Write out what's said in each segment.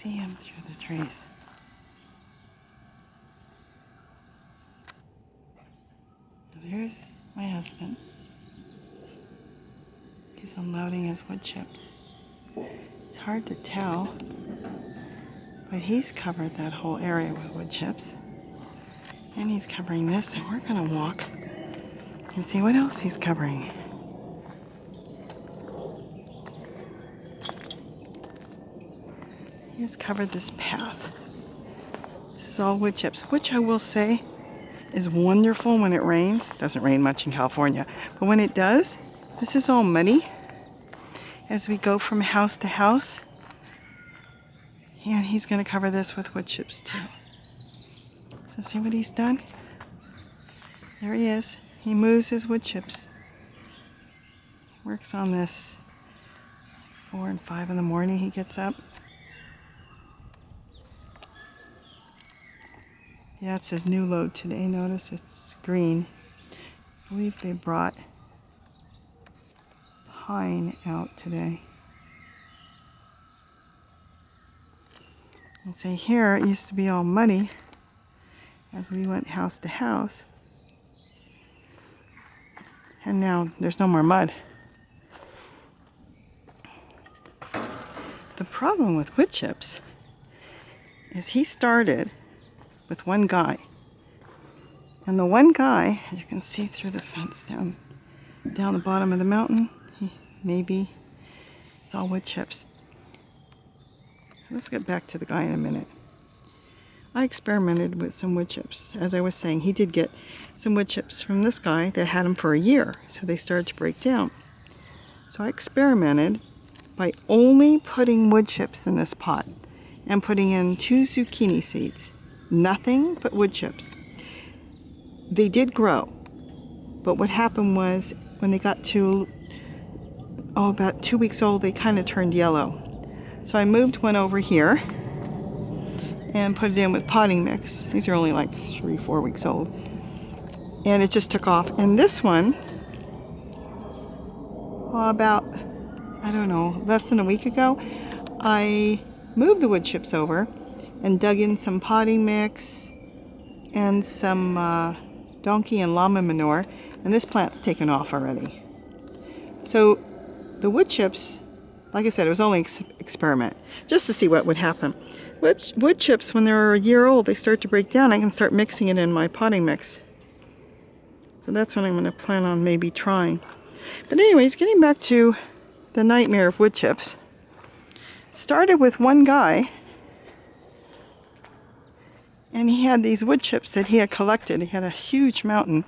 see him through the trees. There's my husband. He's unloading his wood chips. It's hard to tell, but he's covered that whole area with wood chips. And he's covering this, and we're gonna walk and see what else he's covering. He has covered this path. This is all wood chips, which I will say is wonderful when it rains. It doesn't rain much in California, but when it does, this is all muddy as we go from house to house. And he's gonna cover this with wood chips too. So see what he's done? There he is. He moves his wood chips. Works on this 4 and 5 in the morning he gets up. Yeah, it says new load today. Notice it's green. I believe they brought pine out today. And say here it used to be all muddy as we went house to house. And now there's no more mud. The problem with wood chips is he started with one guy. And the one guy, as you can see through the fence down the bottom of the mountain, maybe it's all wood chips. Let's get back to the guy in a minute. I experimented with some wood chips. As I was saying, he did get some wood chips from this guy that had them for a year, so they started to break down. So I experimented by only putting wood chips in this pot and putting in 2 zucchini seeds. Nothing but wood chips. They did grow, but what happened was when they got to about 2 weeks old, they kind of turned yellow. So I moved one over here and put it in with potting mix. These are only like 3-4 weeks old. And it just took off. And this one, about, I don't know, less than a week ago, I moved the wood chips over and dug in some potting mix and some donkey and llama manure. And this plant's taken off already. So the wood chips, like I said, it was only an experiment, just to see what would happen. Wood chips, when they're a year old, they start to break down. I can start mixing it in my potting mix. So that's what I'm going to plan on maybe trying. But anyways, getting back to the nightmare of wood chips. It started with one guy, and he had these wood chips that he had collected. He had a huge mountain.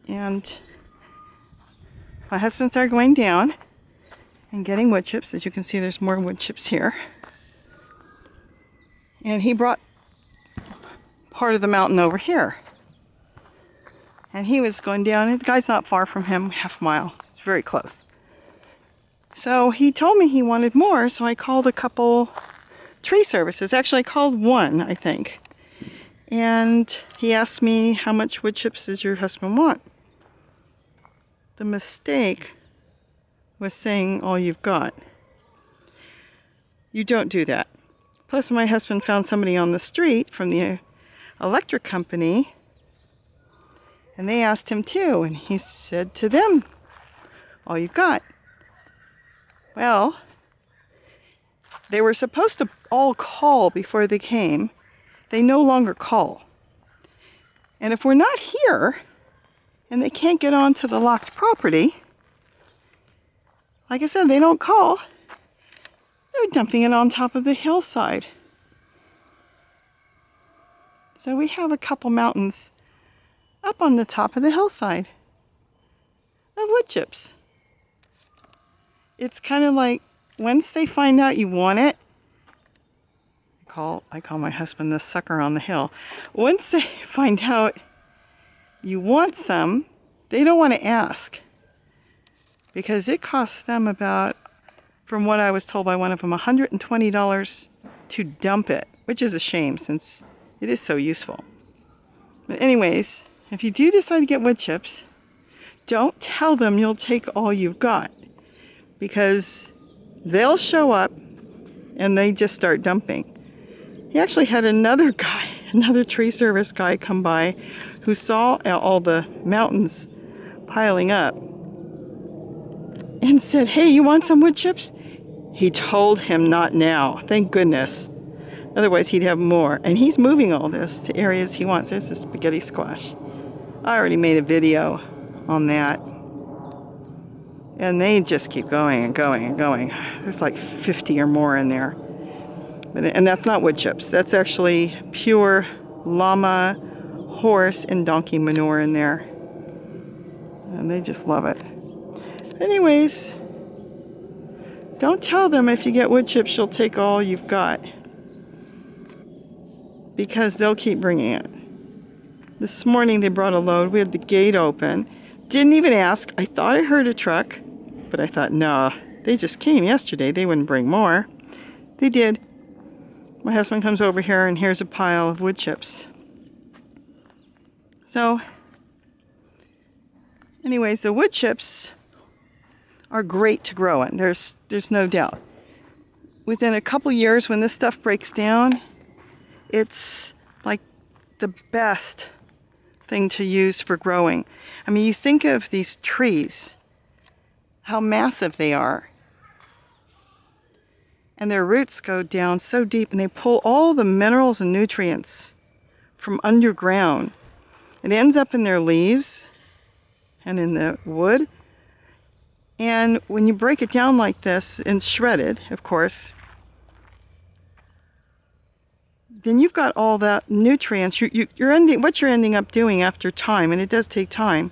And my husband started going down and getting wood chips. As you can see, there's more wood chips here. And he brought part of the mountain over here. And he was going down. The guy's not far from him, half a mile. It's very close. So he told me he wanted more, so I called a couple tree services. Actually, I called one, I think. And he asked me, how much wood chips does your husband want? The mistake was saying all you've got. You don't do that. Plus, my husband found somebody on the street from the electric company, and they asked him too, and he said to them, all you've got. Well, they were supposed to all call before they came. They no longer call. And if we're not here, and they can't get onto the locked property, like I said, they don't call. They're dumping it on top of the hillside. So we have a couple mountains up on the top of the hillside of wood chips. It's kind of like, once they find out you want it, I call my husband the sucker on the hill. Once they find out you want some, they don't want to ask, because it costs them about, from what I was told by one of them, $120 to dump it, which is a shame since it is so useful. But anyways, if you do decide to get wood chips, don't tell them you'll take all you've got, because they'll show up and they just start dumping. He actually had another guy, another tree service guy come by who saw all the mountains piling up and said, "Hey, you want some wood chips?" He told him not now, thank goodness. Otherwise he'd have more. And he's moving all this to areas he wants. There's the spaghetti squash. I already made a video on that. And they just keep going and going and going. There's like 50 or more in there. And that's not wood chips. That's actually pure llama, horse, and donkey manure in there. And they just love it. Anyways, don't tell them if you get wood chips, you'll take all you've got. Because they'll keep bringing it. This morning they brought a load. We had the gate open. Didn't even ask. I thought I heard a truck. But I thought, no, they just came yesterday. They wouldn't bring more. They did. My husband comes over here and here's a pile of wood chips. So, anyways, the wood chips are great to grow in. There's no doubt. Within a couple years, when this stuff breaks down, it's like the best thing to use for growing. I mean, you think of these trees, how massive they are. And their roots go down so deep and they pull all the minerals and nutrients from underground. It ends up in their leaves and in the wood. And when you break it down like this and shred it, of course, then you've got all that nutrients. What you're ending up doing after time, and it does take time,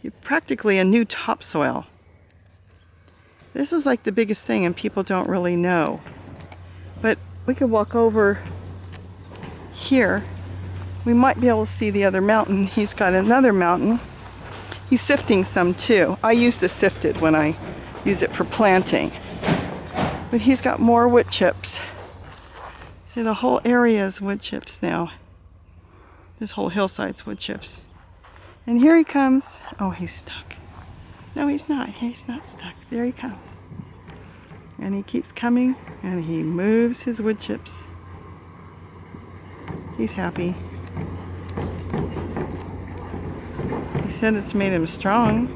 you're practically a new topsoil. This is like the biggest thing and people don't really know. But we could walk over here. We might be able to see the other mountain. He's got another mountain. He's sifting some too. I use the sifted when I use it for planting. But he's got more wood chips. See, the whole area is wood chips now. This whole hillside's wood chips. And here he comes. Oh, he's stuck. No, he's not. He's not stuck. There he comes. And he keeps coming and he moves his wood chips. He's happy. He said it's made him strong.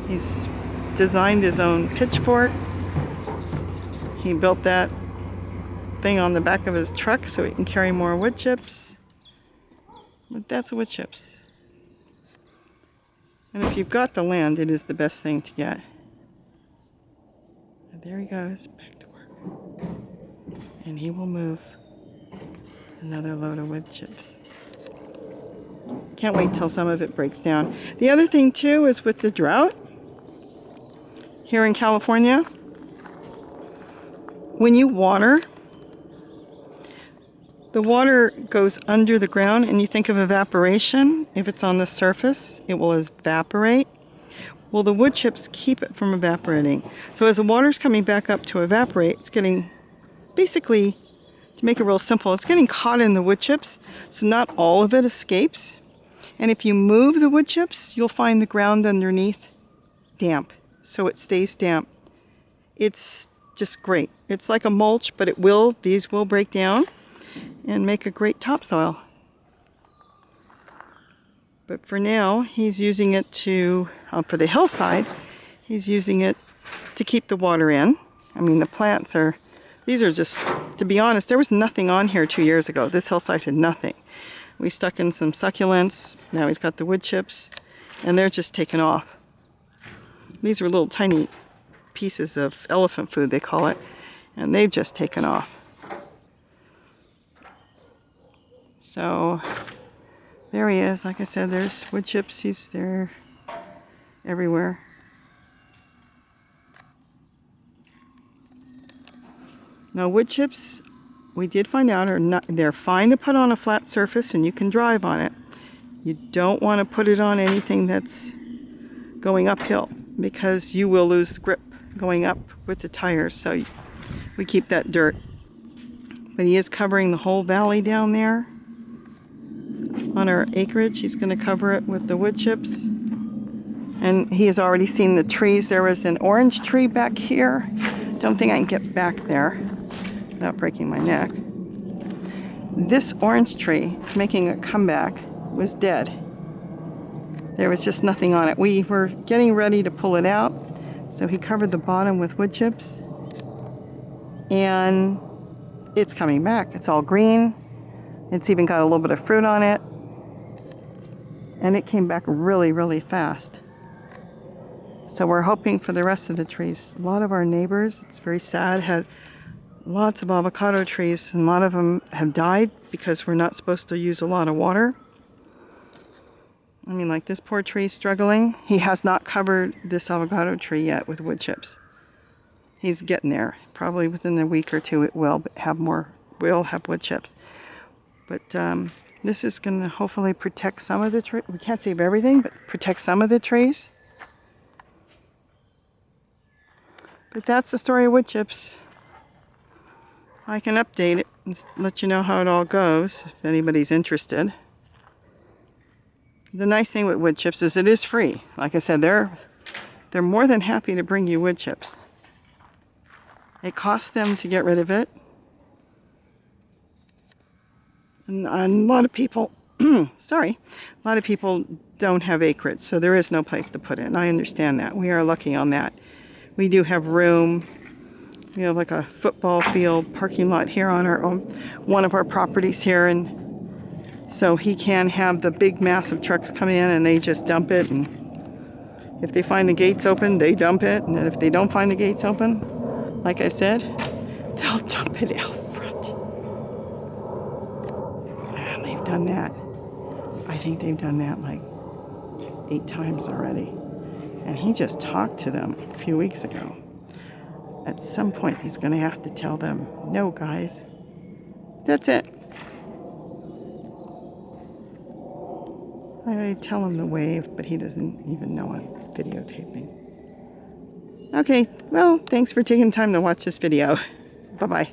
He's designed his own pitchfork. He built that thing on the back of his truck so he can carry more wood chips. But that's wood chips. And if you've got the land, it is the best thing to get. And there he goes, back to work. And he will move another load of wood chips. Can't wait till some of it breaks down. The other thing too is with the drought here in California, when you water, the water goes under the ground, and you think of evaporation. If it's on the surface, it will evaporate. Well, the wood chips keep it from evaporating. So as the water's coming back up to evaporate, it's getting, basically, to make it real simple, it's getting caught in the wood chips, so not all of it escapes. And if you move the wood chips, you'll find the ground underneath damp, so it stays damp. It's just great. It's like a mulch, but these will break down and make a great topsoil. But for now, he's using it to, for the hillside, he's using it to keep the water in. I mean, the plants are, these are just, to be honest, there was nothing on here 2 years ago. This hillside had nothing. We stuck in some succulents. Now he's got the wood chips, and they're just taken off. These were little tiny pieces of elephant food, they call it, and they've just taken off. So there he is. Like I said, there's wood chips. He's there everywhere. Now wood chips, we did find out, they're fine to put on a flat surface and you can drive on it. You don't want to put it on anything that's going uphill because you will lose grip going up with the tires. So we keep that dirt. But he is covering the whole valley down there. On our acreage, he's going to cover it with the wood chips. And he has already seen the trees. There was an orange tree back here. Don't think I can get back there without breaking my neck. This orange tree is making a comeback. Was dead. There was just nothing on it. We were getting ready to pull it out, so he covered the bottom with wood chips. And it's coming back. It's all green. It's even got a little bit of fruit on it. And it came back really, really fast. So we're hoping for the rest of the trees. A lot of our neighbors, it's very sad, had lots of avocado trees, and a lot of them have died because we're not supposed to use a lot of water. I mean, like this poor tree struggling. He has not covered this avocado tree yet with wood chips. He's getting there. Probably within a week or two it will have wood chips. But this is going to hopefully protect some of the trees. We can't save everything, but protect some of the trees. But that's the story of wood chips. I can update it and let you know how it all goes if anybody's interested. The nice thing with wood chips is it is free. Like I said, they're more than happy to bring you wood chips. It costs them to get rid of it. And a lot of people, a lot of people don't have acreage, so there is no place to put it. And I understand that. We are lucky on that. We do have room. We have like a football field parking lot here on our own, one of our properties here, and so he can have the big massive trucks come in and they just dump it, and if they find the gates open, they dump it, and then if they don't find the gates open, like I said, they'll dump it out front. And they've done that. I think they've done that like 8 times already. And he just talked to them a few weeks ago. At some point, he's going to have to tell them, no, guys, that's it. I tell him to wave, but he doesn't even know I'm videotaping. Okay, well, thanks for taking time to watch this video. Bye-bye.